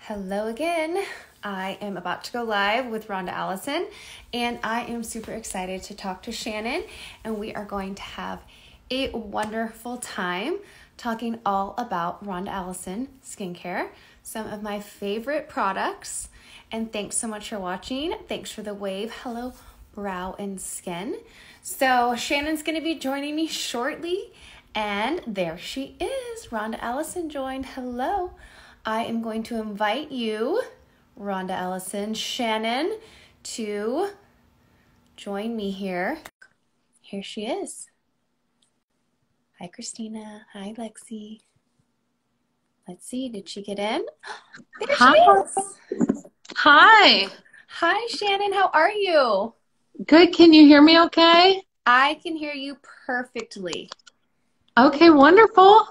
Hello again. I am about to go live with Rhonda Allison, and I am super excited to talk to Shannon, and we are going to have a wonderful time talking all about Rhonda Allison skincare, some of my favorite products, and thanks so much for watching. Thanks for the wave. Hello, brow and skin. So Shannon's going to be joining me shortly, and there she is. Rhonda Allison joined. Hello. I am going to invite you, Rhonda Allison, Shannon, to join me here. Here she is. Hi, Christina. Hi, Lexi. Let's see, did she get in? There she is. Hi. Hi, Shannon. How are you? Good. Can you hear me okay? I can hear you perfectly. Okay, wonderful.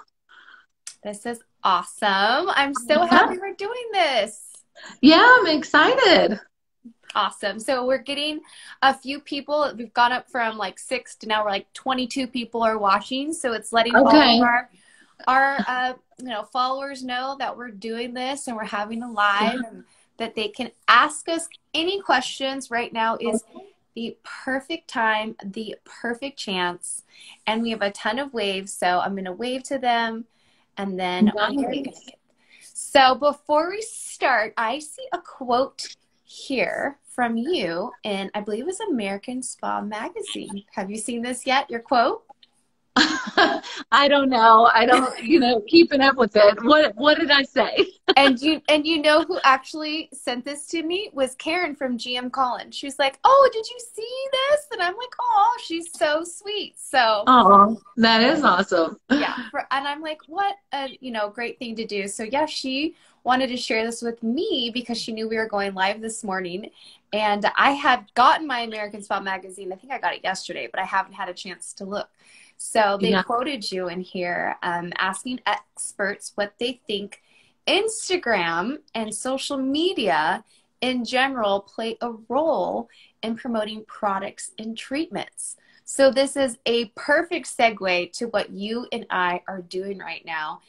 This is awesome. I'm so happy we're doing this. Yeah, I'm excited. Awesome. So we're getting a few people. We've gone up from like 6 to now we're like 22 people are watching. So it's letting all of our followers know that we're doing this and we're having a live and that they can ask us any questions. Right now is the perfect time, the perfect chance. And we have a ton of waves. So I'm going to wave to them. And then so before we start, I see a quote here from you, and I believe it's American Spa Magazine. Have you seen this yet, your quote? I don't know. I don't, keeping up with it. What did I say? And you know who actually sent this to me was Karen from GM Collins. She was like, "Oh, did you see this?" And I'm like, "Oh, she's so sweet." So, oh, that is awesome. Yeah, and I'm like, what a great thing to do. So yeah, she wanted to share this with me because she knew we were going live this morning, and I had gotten my American Spa Magazine. I think I got it yesterday, but I haven't had a chance to look. So they quoted you in here, asking experts what they think Instagram and social media in general play a role in promoting products and treatments. So this is a perfect segue to what you and I are doing right now.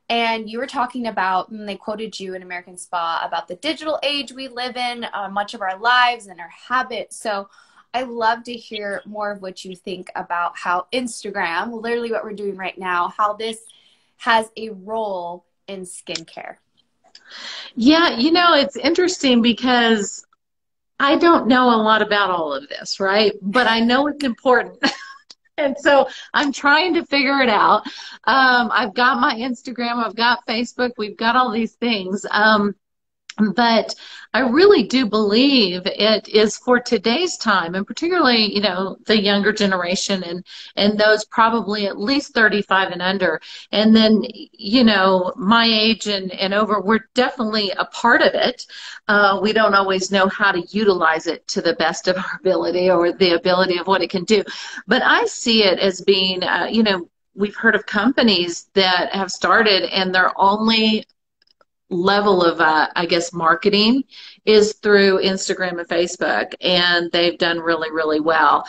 And you were talking about, and they quoted you in American Spa, about the digital age we live in, much of our lives and our habits. So I love to hear more of what you think about how Instagram, literally what we're doing right now, how this has a role in skincare. Yeah, it's interesting because I don't know a lot about all of this, right? But I know it's important. And so I'm trying to figure it out. I've got my Instagram, I've got Facebook, we've got all these things. But I really do believe it is for today's time, and particularly, the younger generation and those probably at least 35 and under. And then, my age and over, we're definitely a part of it. We don't always know how to utilize it to the best of our ability or the ability of what it can do. But I see it as being, we've heard of companies that have started and their only level of marketing is through Instagram and Facebook, and they've done really, really well.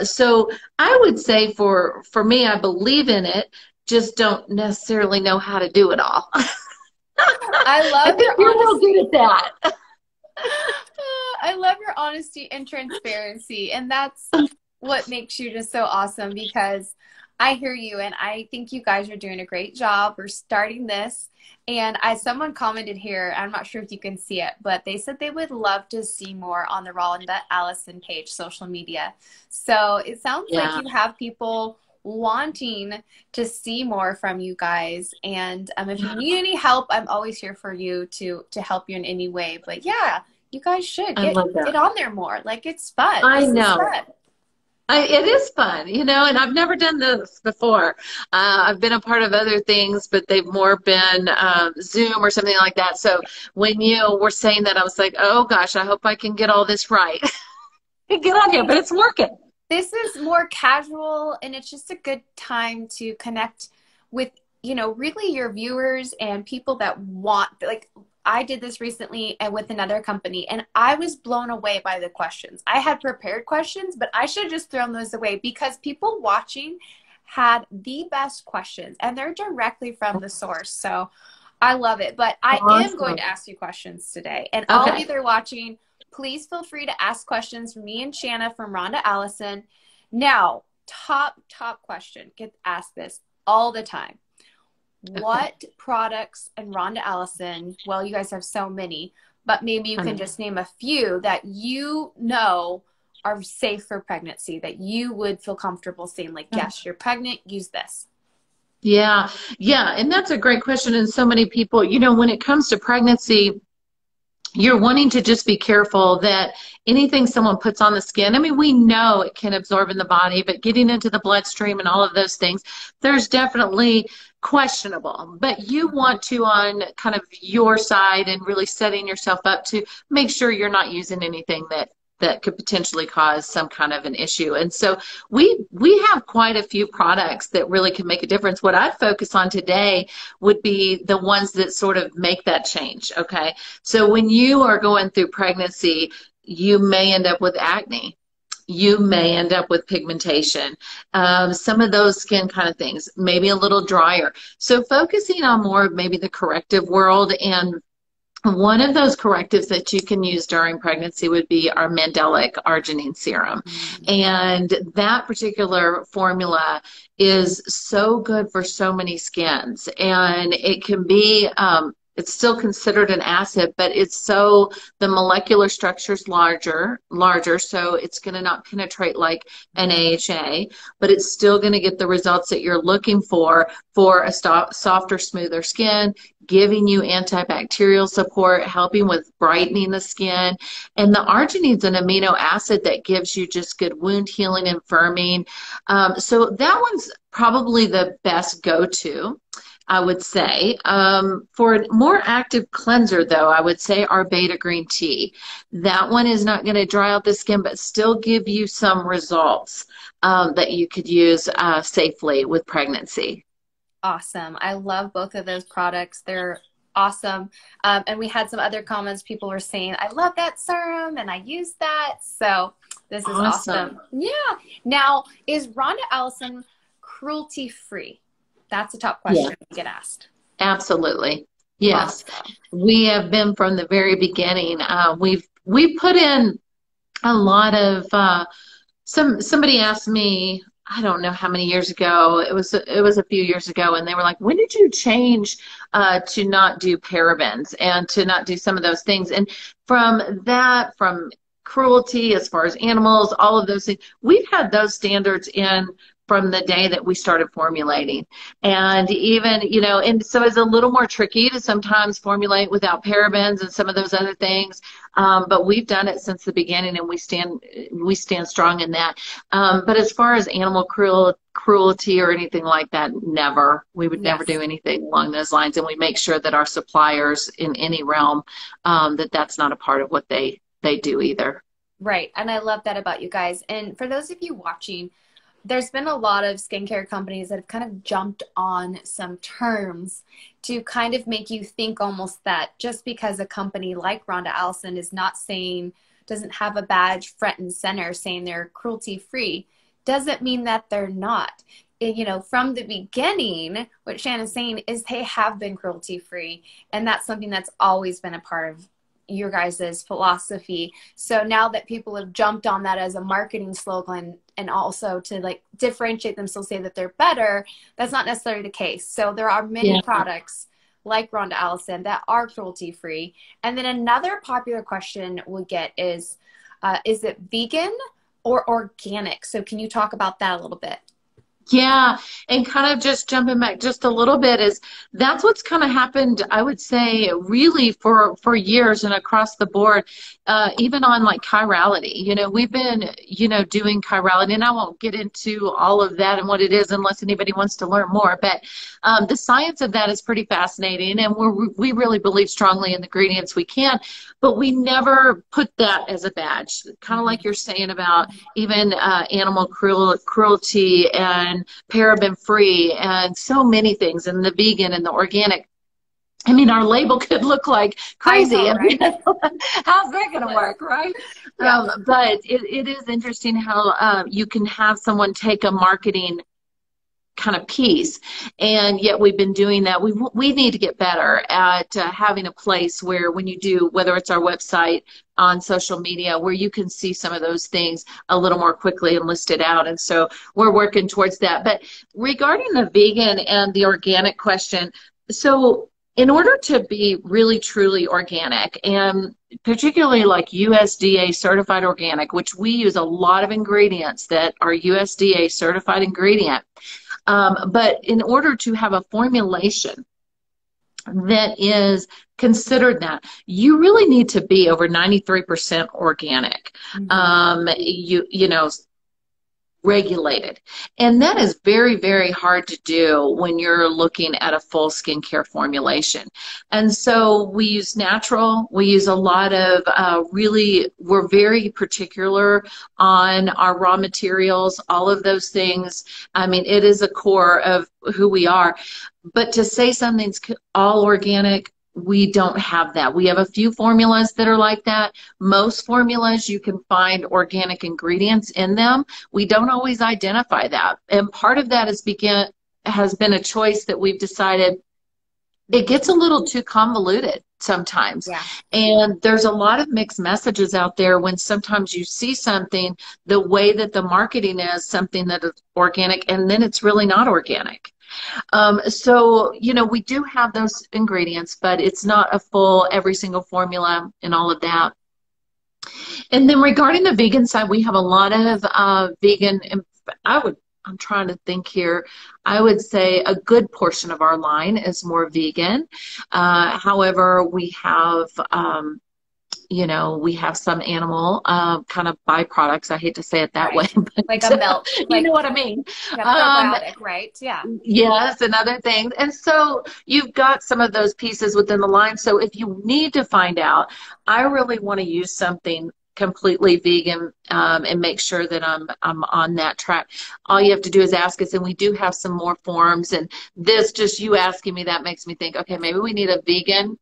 So I would say for me, I believe in it, just don't necessarily know how to do it all. I think you're real good at that. I love your honesty and transparency, and that's what makes you just so awesome, because I hear you, and I think you guys are doing a great job. We're starting this, and someone commented here, I'm not sure if you can see it, but they said they would love to see more on the Rhonda Allison page, social media. So it sounds like you have people wanting to see more from you guys, and if you need any help, I'm always here for you to help you in any way. But yeah, you guys should get on there more. Like, it's fun. I know. It is fun, and I've never done this before. I've been a part of other things, but they've more been Zoom or something like that. So when you were saying that, I was like, oh gosh, I hope I can get all this right. Get on here, but it's working. This is more casual, and it's just a good time to connect with, really your viewers and people that want, like, I did this recently and with another company, and I was blown away by the questions. I had prepared questions, but I should have just thrown those away because people watching had the best questions, and they're directly from the source. So I love it. But I am going Awesome. to ask you questions today. And all of Okay. you that are watching, please feel free to ask questions from me and Shanna from Rhonda Allison. Now, top question. Get asked this all the time. Okay. What products and Rhonda Allison, well, you guys have so many, but maybe you I can know. just name a few that you know are safe for pregnancy, that you would feel comfortable saying, like, yes, you're pregnant, use this. Yeah, yeah, and that's a great question. And so many people, when it comes to pregnancy, you're wanting to just be careful that anything someone puts on the skin, I mean, we know it can absorb in the body, but getting into the bloodstream and all of those things, there's definitely questionable. But you want to, on kind of your side and really setting yourself up to make sure you're not using anything that could potentially cause some kind of an issue. And so we have quite a few products that really can make a difference. What I'd focus on today would be the ones that sort of make that change. Okay. So when you are going through pregnancy, you may end up with acne. You may end up with pigmentation, some of those skin kind of things, maybe a little drier. So focusing on more of maybe the corrective world, and one of those correctives that you can use during pregnancy would be our Mandelic Arginine Serum. And that particular formula is so good for so many skins. And it can be, it's still considered an acid, but the molecular structure is larger, so it's going to not penetrate like an AHA, but it's still going to get the results that you're looking for a softer, smoother skin, giving you antibacterial support, helping with brightening the skin. And the arginine's an amino acid that gives you just good wound healing and firming. So that one's probably the best go-to, I would say. For a more active cleanser, though, I would say our Beta Green Tea. That one is not going to dry out the skin, but still give you some results that you could use safely with pregnancy. Awesome. I love both of those products. They're awesome. And we had some other comments. People were saying, I love that serum and I use that. So this is awesome. Yeah. Now, is Rhonda Allison cruelty free? That's a top question you get asked. Absolutely. Yes. Awesome. We have been from the very beginning. We put in a lot of somebody asked me, I don't know how many years ago, it was a few years ago, and they were like, when did you change to not do parabens and to not do some of those things? And from cruelty as far as animals, all of those things, we've had those standards in from the day that we started formulating. And even, and so it's a little more tricky to sometimes formulate without parabens and some of those other things. But we've done it since the beginning, and we stand strong in that. But as far as animal cruelty or anything like that, never. We would never do anything along those lines. And we make sure that our suppliers in any realm, that's not a part of what they do either. Right. And I love that about you guys. And for those of you watching, there's been a lot of skincare companies that have kind of jumped on some terms to kind of make you think almost that just because a company like Rhonda Allison is not saying, doesn't have a badge front and center saying they're cruelty free, doesn't mean that they're not. From the beginning, what Shannon's saying is they have been cruelty free. And that's something that's always been a part of your guys' philosophy. So now that people have jumped on that as a marketing slogan and also to like differentiate themselves, say that they're better, that's not necessarily the case. So there are many products like Rhonda Allison that are cruelty free. And then another popular question we get is it vegan or organic? So can you talk about that a little bit? Yeah, and kind of just jumping back just a little bit, that's what's kind of happened, I would say, really for years and across the board, even on like chirality. We've been, doing chirality, and I won't get into all of that and what it is unless anybody wants to learn more. But the science of that is pretty fascinating, and we really believe strongly in the ingredients we can, but we never put that as a badge. Kind of like you're saying about even animal cruelty and paraben free and so many things, and the vegan and the organic. I mean, our label could look like crazy. I know, right? How's that going to work, right? Yeah. But it is interesting how you can have someone take a marketing kind of piece, and yet we've been doing that. We need to get better at having a place where when you do, whether it's our website, on social media, where you can see some of those things a little more quickly and listed out. And so we're working towards that. But regarding the vegan and the organic question, so in order to be really truly organic, and particularly like USDA certified organic, which we use a lot of ingredients that are USDA certified ingredient, but in order to have a formulation that is considered that, you really need to be over 93% organic. You know, regulated. And that is very, very hard to do when you're looking at a full skincare formulation. And so we use natural, we use a lot of we're very particular on our raw materials, all of those things. I mean, it is a core of who we are. But to say something's all organic, we don't have that. We have a few formulas that are like that. Most formulas, you can find organic ingredients in them. We don't always identify that. And part of that has been a choice that we've decided it gets a little too convoluted sometimes. Yeah. And there's a lot of mixed messages out there when sometimes you see something, the way that the marketing is something that is organic, and then it's really not organic. So, you know, we do have those ingredients, but it's not a full every single formula and all of that. And then regarding the vegan side, we have a lot of vegan, I'm trying to think here. I would say a good portion of our line is more vegan. However, we have, you know, we have some animal kind of byproducts. I hate to say it that way, but like a milk, you know what I mean? Probiotic, right? Yeah. Yes, and other things. And so you've got some of those pieces within the line. So if you need to find out, I really want to use something completely vegan and make sure that I'm on that track. All you have to do is ask us, and we do have some more forms. And this, just you asking me, that makes me think, okay, maybe we need a vegan.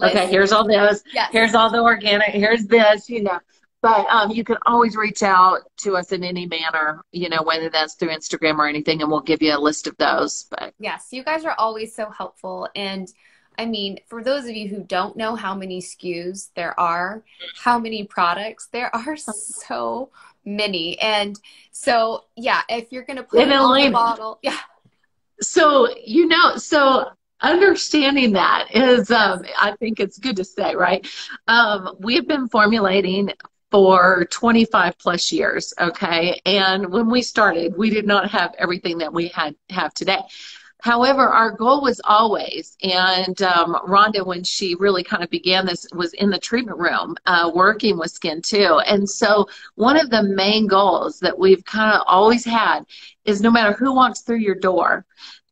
Okay, here's all this. Yes. Here's all the organic. Here's this, you know. But you can always reach out to us in any manner, you know, whether that's through Instagram or anything, and we'll give you a list of those. But yes, you guys are always so helpful. And I mean, for those of you who don't know how many SKUs there are, how many products, there are so many. And so, yeah, if you're going to put it on the bottle, yeah. So, you know, understanding that is, I think it's good to say, right? We've been formulating for 25 plus years, okay? And when we started, we did not have everything that we have today. However, our goal was always, and Rhonda, when she really kind of began this, was in the treatment room, working with skin too. And so one of the main goals that we've kind of always had is no matter who walks through your door,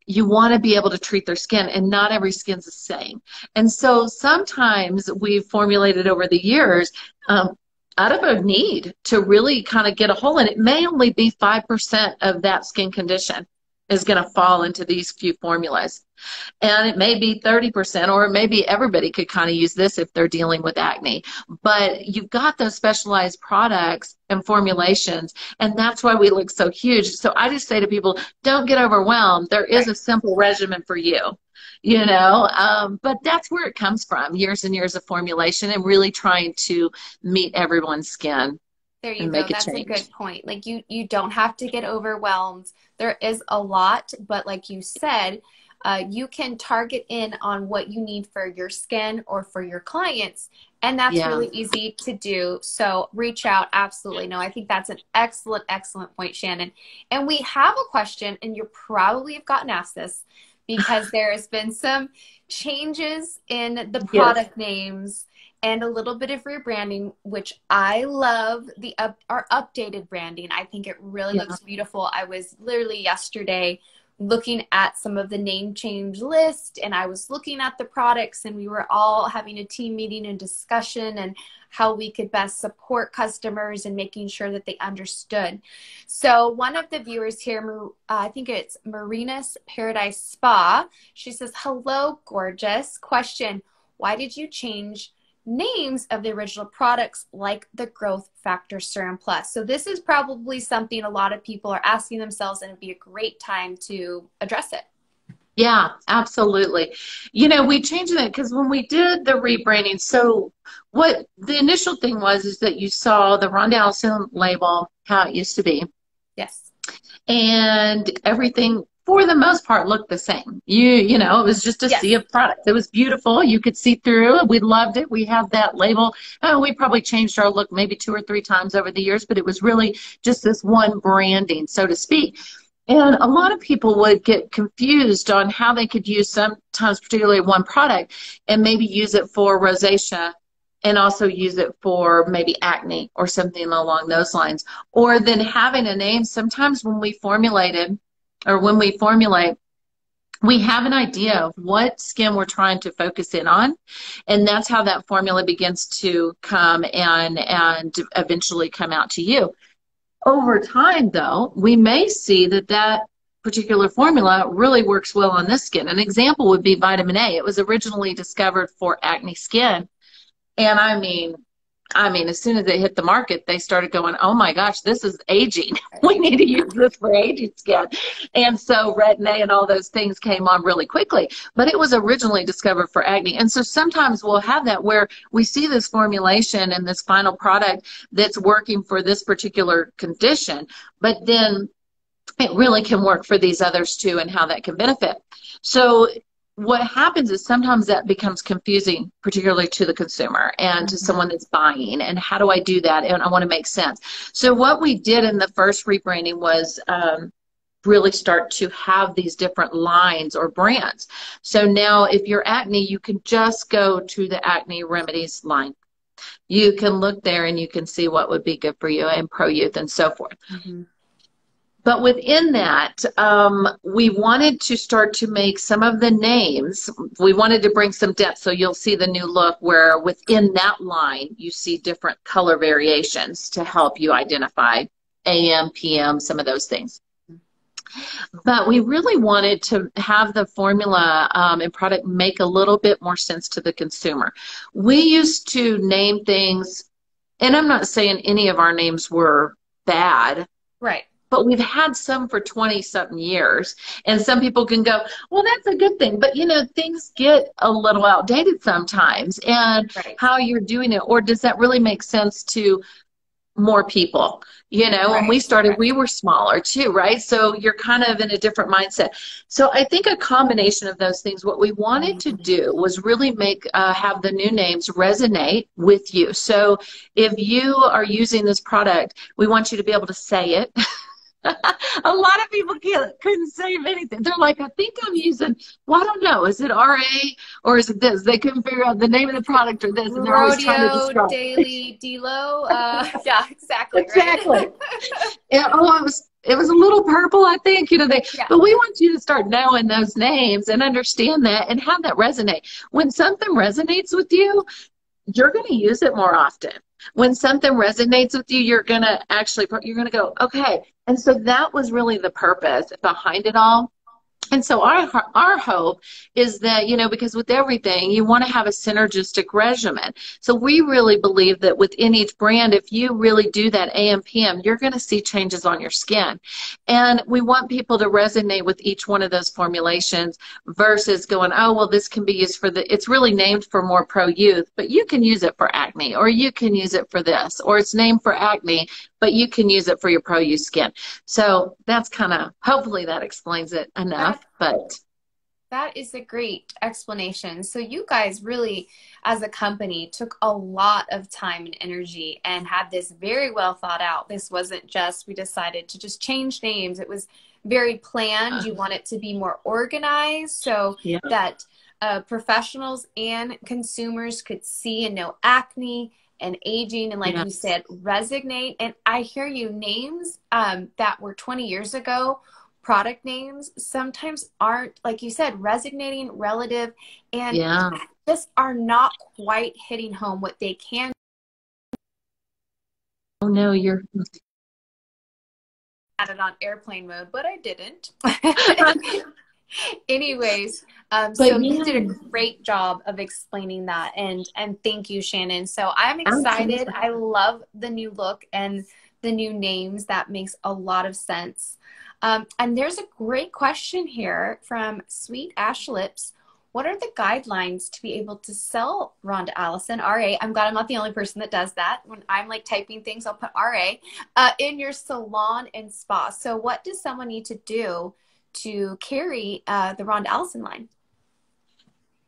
you want to be able to treat their skin, and not every skin's the same. And so sometimes we've formulated over the years out of a need to really kind of get a hold, and it may only be 5% of that skin condition is going to fall into these few formulas. And it may be 30%, or maybe everybody could kind of use this if they're dealing with acne. But you've got those specialized products and formulations, and that's why we look so huge. So I just say to people, don't get overwhelmed. There is a simple regimen for you, you know, but that's where it comes from, years and years of formulation and really trying to meet everyone's skin. There you go. That's a good point. Like you don't have to get overwhelmed. There is a lot, but like you said, you can target in on what you need for your skin or for your clients. And that's really easy to do. So reach out. Absolutely. No, I think that's an excellent, excellent point, Shannon. And we have a question, and you probably have gotten asked this because there has been some changes in the product names and a little bit of rebranding, which I love. Our updated branding, I think it really looks beautiful. I was literally yesterday looking at some of the name change list, and I was looking at the products, and we were all having a team meeting and discussion and how we could best support customers and making sure that they understood. So one of the viewers here, I think it's Marina's Paradise Spa, she says, hello, gorgeous. Question, why did you change names of the original products, like the Growth Factor Serum Plus. So this is probably something a lot of people are asking themselves, and it'd be a great time to address it. Yeah, absolutely. You know, we changed that because when we did the rebranding, so what the initial thing was is that you saw the Rhonda Allison label, how it used to be, Yes. and everything for the most part looked the same. You know, it was just a sea Yes. of products. It was beautiful. You could see through it. We loved it. We had that label. We probably changed our look maybe 2 or 3 times over the years, but it was really just this one branding, so to speak. And a lot of people would get confused on how they could use sometimes particularly one product and maybe use it for rosacea and also use it for maybe acne or something along those lines. Or then having a name, sometimes when we formulate, we have an idea of what skin we're trying to focus in on, and that's how that formula begins to come and eventually come out to you. Over time, though, we may see that particular formula really works well on this skin. An example would be vitamin A. It was originally discovered for acne skin. And I mean, as soon as it hit the market, they started going, oh my gosh, this is aging. We need to use this for aging skin. And so Retin-A and all those things came on really quickly. But it was originally discovered for acne. And so sometimes we'll have that where we see this formulation and this final product that's working for this particular condition, but then it really can work for these others too, and how that can benefit. So what happens is sometimes that becomes confusing, particularly to the consumer and to someone that's buying. And how do I do that? And I want to make sense. So what we did in the first rebranding was really start to have these different lines or brands. So now if you're acne, you can just go to the Acne Remedies line. You can look there and you can see what would be good for you and Pro Youth and so forth. Mm-hmm. But within that, we wanted to start to make some of the names. We wanted to bring some depth, so you'll see the new look where within that line, you see different color variations to help you identify AM, PM, some of those things. But we really wanted to have the formula and product make a little bit more sense to the consumer. We used to name things, and I'm not saying any of our names were bad. Right. But we've had some for 20-something years. And some people can go, well, that's a good thing. But, you know, things get a little outdated sometimes. And how you're doing it, or does that really make sense to more people? You know, when we started, we were smaller too, right? So you're kind of in a different mindset. So I think a combination of those things, what we wanted to do was really have the new names resonate with you. So if you are using this product, we want you to be able to say it. A lot of people couldn't say anything. They're like, I think I'm using, well, I don't know, is it RA or is it this? They couldn't figure out the name of the product or this, and they're always trying to describe. Daily Delo. Yeah, exactly. Exactly. Right? It was a little purple, I think. You know, but we want you to start knowing those names and understand that and have that resonate. When something resonates with you, you're going to use it more often. When something resonates with you, you're going to go, okay. And so that was really the purpose behind it all. And so our hope is that, you know, because with everything, you want to have a synergistic regimen. So we really believe that within each brand, if you really do that AM/PM, you're going to see changes on your skin. And we want people to resonate with each one of those formulations versus going, oh, well, this can be used for it's really named for more pro youth, but you can use it for acne, or you can use it for this, or it's named for acne, but you can use it for your pro youth skin. So that's hopefully that explains it enough. But that is a great explanation. So you guys really, as a company, took a lot of time and energy and had this very well thought out. This wasn't just, we decided to just change names. It was very planned. You want it to be more organized so that professionals and consumers could see and know acne and aging, and like you said, resonate. And I hear you, names that were 20 years ago, product names sometimes aren't, like you said, resonating, relative, and just are not quite hitting home what they can. Oh no, you're had it on airplane mode, but I didn't. Anyways, But so you did a yeah, great job of explaining that, and thank you, Shannon. So I'm excited. absolutely. I love the new look and the new names. That makes a lot of sense. And there's a great question here from Sweet Ash Lips. What are the guidelines to be able to sell Rhonda Allison, RA? I'm glad I'm not the only person that does that. When I'm like typing things, I'll put RA in your salon and spa. So what does someone need to do to carry the Rhonda Allison line?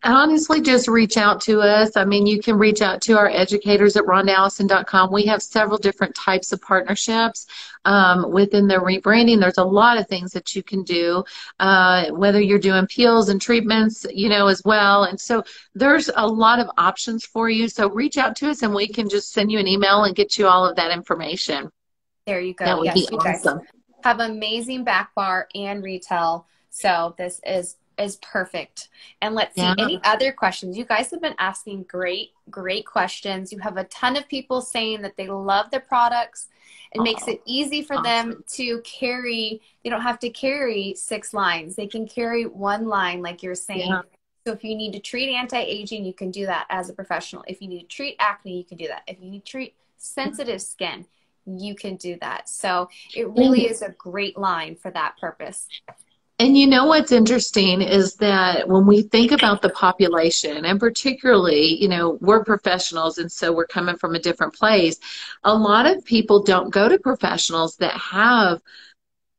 Honestly, just reach out to us. I mean, you can reach out to our educators at rhondaallison.com. We have several different types of partnerships within the rebranding. There's a lot of things that you can do, whether you're doing peels and treatments, you know, as well. And so there's a lot of options for you. So reach out to us and we can just send you an email and get you all of that information. There you go. That would be Yes, you guys awesome. have amazing back bar and retail. So this is perfect. And let's see Yeah. any other questions. You guys have been asking great questions. You have a ton of people saying that they love the products. It makes it easy for them to carry. They don't have to carry 6 lines. They can carry 1 line, like you're saying. Yeah. So if you need to treat anti-aging, you can do that as a professional. If you need to treat acne, you can do that. If you need to treat sensitive skin, you can do that. So it really is a great line for that purpose. And you know what's interesting is that when we think about the population, and particularly, you know, we're professionals and so we're coming from a different place, a lot of people don't go to professionals that have,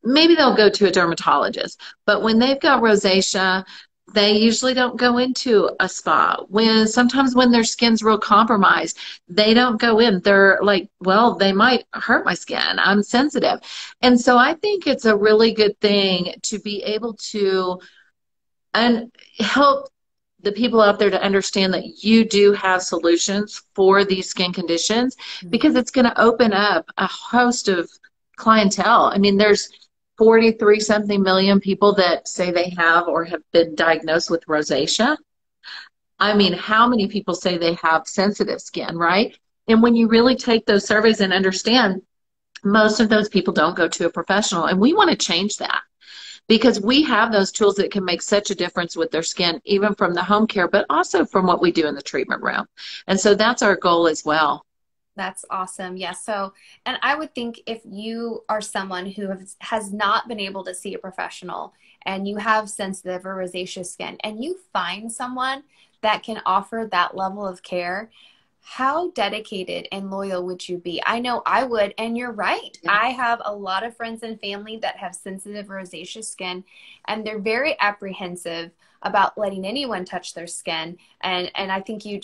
maybe they'll go to a dermatologist, but when they've got rosacea, they usually don't go into a spa. Sometimes when their skin's real compromised, they don't go in. They're like, well, they might hurt my skin. I'm sensitive. And so I think it's a really good thing to be able to help the people out there to understand that you do have solutions for these skin conditions, because it's going to open up a host of clientele. I mean, there's 43 something million people that say they have or have been diagnosed with rosacea. I mean, how many people say they have sensitive skin, right? And when you really take those surveys and understand, most of those people don't go to a professional. And we want to change that, because we have those tools that can make such a difference with their skin, even from the home care, but also from what we do in the treatment room. And so that's our goal as well. That's awesome. Yeah. So, and I would think if you are someone who has not been able to see a professional and you have sensitive or rosacea skin and you find someone that can offer that level of care, how dedicated and loyal would you be? I know I would, and you're right. Yeah. I have a lot of friends and family that have sensitive rosacea skin, and they're very apprehensive about letting anyone touch their skin. And I think you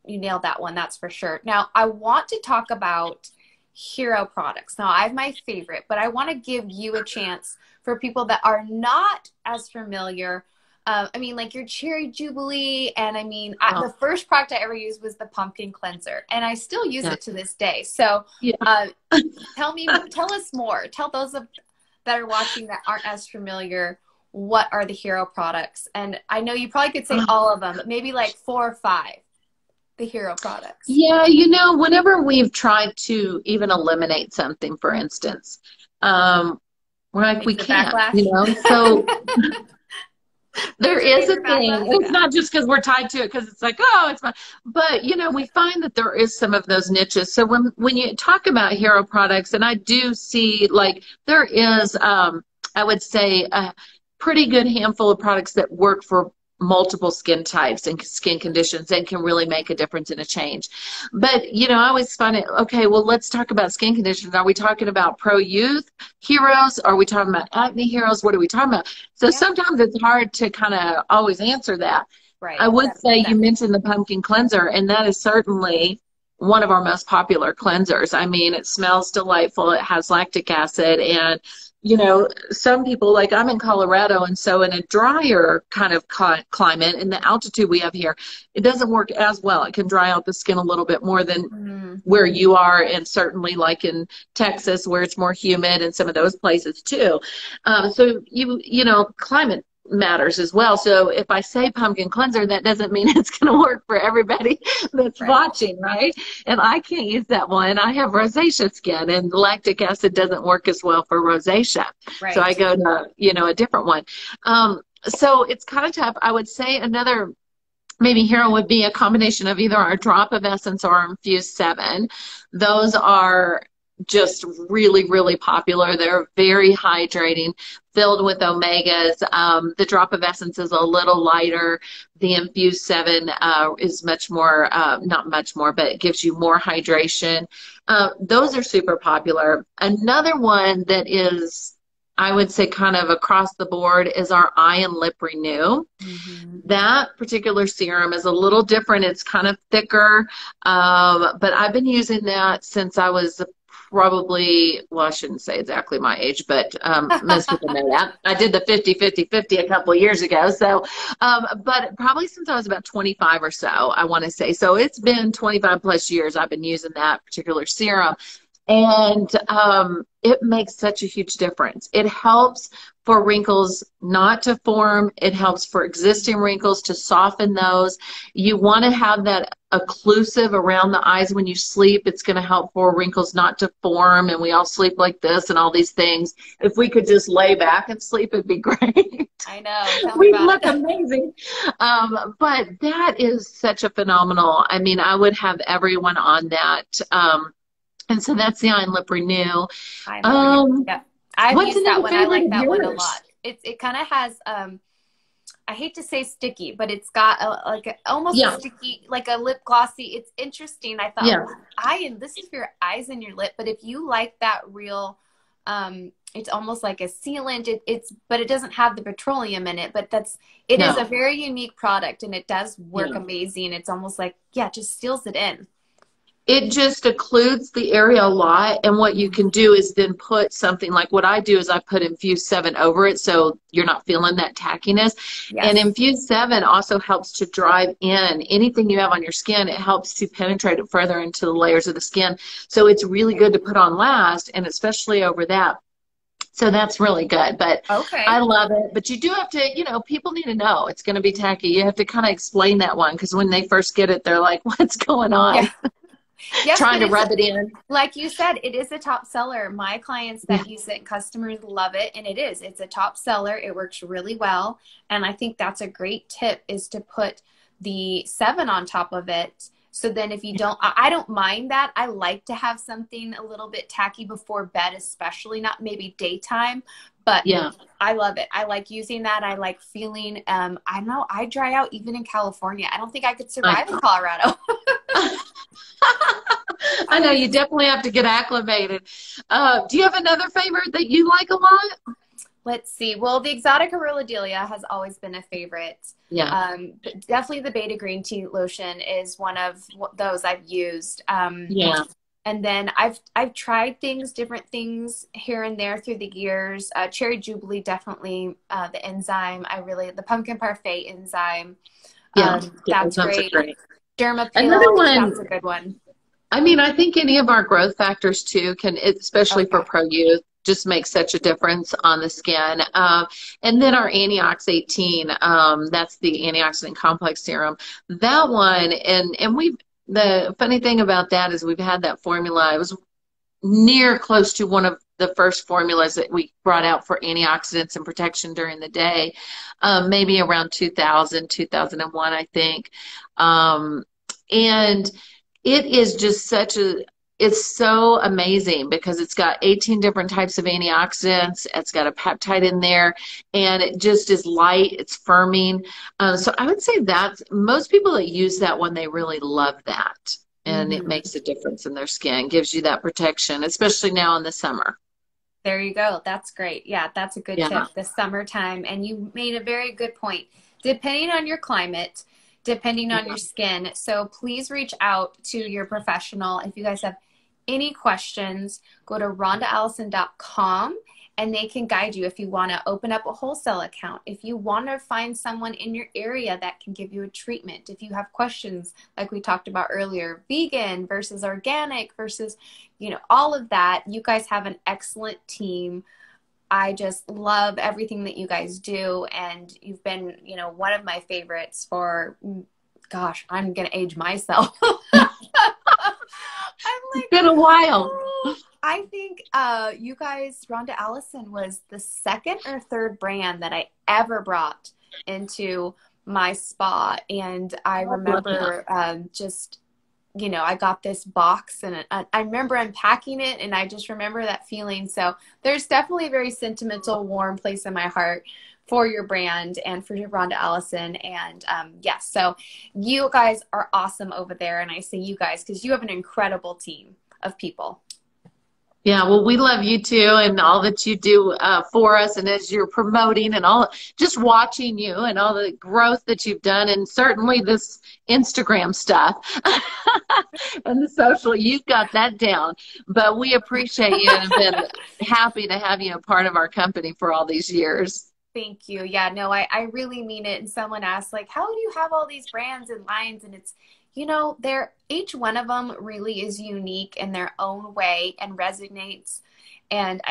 nailed that one, that's for sure. Now, I want to talk about hero products. Now, I have my favorite, but I want to give you a chance for people that are not as familiar. I mean, like your Cherry Jubilee, and I mean, the first product I ever used was the pumpkin cleanser, and I still use it to this day. So tell us more. Tell those that are watching that aren't as familiar, what are the hero products? And I know you probably could say all of them, but maybe like 4 or 5, the hero products. Yeah, you know, whenever we've tried to even eliminate something, for instance, we're like, we can't, you know, so there is a thing. It's not just because we're tied to it, because it's like, oh, it's fine. But, you know, we find that there is some of those niches. So when you talk about hero products, and I do see, like, there is, I would say, a pretty good handful of products that work for multiple skin types and skin conditions and can really make a difference and a change. But, you know, I always find it, okay, well, let's talk about skin conditions. Are we talking about pro-youth heroes? Are we talking about acne heroes? What are we talking about? So sometimes it's hard to kind of always answer that. Right. I would say you mentioned the pumpkin cleanser, and that is certainly one of our most popular cleansers. I mean, it smells delightful. It has lactic acid, and you know, some people, like I'm in Colorado, and so in a drier kind of climate, in the altitude we have here, it doesn't work as well. It can dry out the skin a little bit more than where you are, and certainly like in Texas where it's more humid, and some of those places too. So you know, climate matters as well. So if I say pumpkin cleanser, that doesn't mean it's going to work for everybody that's watching, right? And I can't use that one. I have rosacea skin, and lactic acid doesn't work as well for rosacea. So I go to, you know, a different one. So it's kind of tough. I would say another maybe hero would be a combination of either our drop of essence or our infused 7. Those are just really, really popular. They're very hydrating, filled with omegas. The drop of essence is a little lighter. The infused 7 is much more, not much more, but it gives you more hydration. Those are super popular. Another one that is, I would say, kind of across the board is our eye and lip renew. Mm-hmm. That particular serum is a little different. It's kind of thicker, but I've been using that since I was probably, well, I shouldn't say exactly my age, but most people know that. I did the 50-50-50 a couple of years ago. So, but probably since I was about 25 or so, I want to say. So it's been 25 plus years I've been using that particular serum. And it makes such a huge difference. It helps for wrinkles not to form. It helps for existing wrinkles to soften those. You want to have that occlusive around the eyes when you sleep. It's going to help for wrinkles not to form. And we all sleep like this and all these things. If we could just lay back and sleep, it'd be great. I know. We'd look amazing. But that is such a phenomenal. I mean, I would have everyone on that. And so that's the eye and lip renew. Yeah, I've used that one. I like that one a yours? lot. It kind of has I hate to say sticky, but it's got almost a sticky, like a lip glossy. It's interesting. I thought, and this is for your eyes and your lip, but if you like that real, it's almost like a sealant. But it doesn't have the petroleum in it. But it is a very unique product, and it does work amazing. It's almost like just seals it in. It just occludes the area a lot, and what you can do is then put something like what I do is I put infused 7 over it so you're not feeling that tackiness. Yes. And infused 7 also helps to drive in anything you have on your skin. It helps to penetrate it further into the layers of the skin. So it's really good to put on last, and especially over that. So that's really good, but I love it. But you do have to, people need to know it's going to be tacky. You have to kind of explain that one, because when they first get it, they're like, what's going on? Yeah. Yes, trying to rub it in. Like you said, it is a top seller. My clients that use it, customers love it, and it's a top seller. It works really well, and I think that's a great tip, is to put the 7 on top of it. So then if you don't, I don't mind that. I like to have something a little bit tacky before bed, especially not maybe daytime, but I love it. I like using that. I like feeling, I know I dry out even in California. I don't think I could survive in Colorado. I know you definitely have to get acclimated. Do you have another favorite that you like a lot? Let's see. Well, the Exotic Aurora has always been a favorite. Yeah. But definitely the Beta Green Tea Lotion is one of those I've used. And then I've tried different things here and there through the years. Cherry Jubilee, definitely the enzyme. The Pumpkin Parfait enzyme. That's great. Derma Peel, another one, that's a good one. I mean, I think any of our growth factors too can, especially for pro youth, just make such a difference on the skin. And then our Antiox 18, that's the antioxidant complex serum. That one, and the funny thing about that is we've had that formula. It was near close to one of the first formulas that we brought out for antioxidants and protection during the day, maybe around 2000, 2001, I think. And it is just it's so amazing, because it's got 18 different types of antioxidants. It's got a peptide in there, and it just is light. It's firming. So I would say that most people that use that one, they really love that. And it makes a difference in their skin, gives you that protection, especially now in the summer. There you go. That's great. Yeah, that's a good tip. The summertime. And you made a very good point. Depending on your climate, depending on your skin. So please reach out to your professional. If you guys have any questions, go to rhondaallison.com and they can guide you if you want to open up a wholesale account, if you want to find someone in your area that can give you a treatment, if you have questions like we talked about earlier, vegan versus organic versus, all of that. You guys have an excellent team. I just love everything that you guys do, and you've been, one of my favorites for, gosh, I'm going to age myself. It's been a while. I think you guys, Rhonda Allison was the second or third brand that I ever brought into my spa. And I remember just, you know, I got this box and I remember unpacking it, and I just remember that feeling. So there's definitely a very sentimental, warm place in my heart for your brand and for Rhonda Allison. And yes, so you guys are awesome over there. And I say you guys because you have an incredible team of people. Yeah, well, we love you too, and all that you do for us, and as you're promoting, and all, just watching you and all the growth that you've done, and certainly this Instagram stuff and the social, you've got that down. But we appreciate you and have been happy to have you a part of our company for all these years. Thank you. Yeah, no, I really mean it. And someone asked, like, how do you have all these brands and lines? And it's, you know, each one of them really is unique in their own way and resonates. And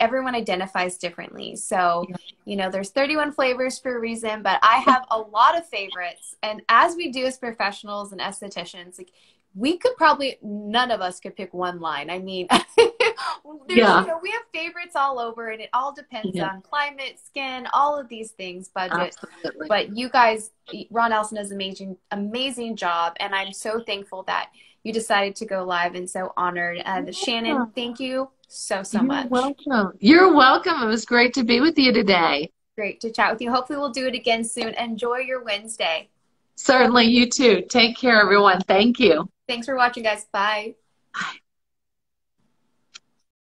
everyone identifies differently. So, you know, there's 31 flavors for a reason, but I have a lot of favorites. And as we do as professionals and estheticians, like, we could probably, none of us could pick one line. I mean, you know, we have favorites all over, and it all depends on climate, skin, all of these things, budget. Absolutely. But you guys, Ron Allison does an amazing job, and I'm so thankful that you decided to go live, and so honored. Shannon, thank you so much. You're welcome. You're welcome. It was great to be with you today. Great to chat with you. Hopefully we'll do it again soon. Enjoy your Wednesday. Certainly, you too. Take care, everyone. Thank you. Thanks for watching, guys. Bye. Bye.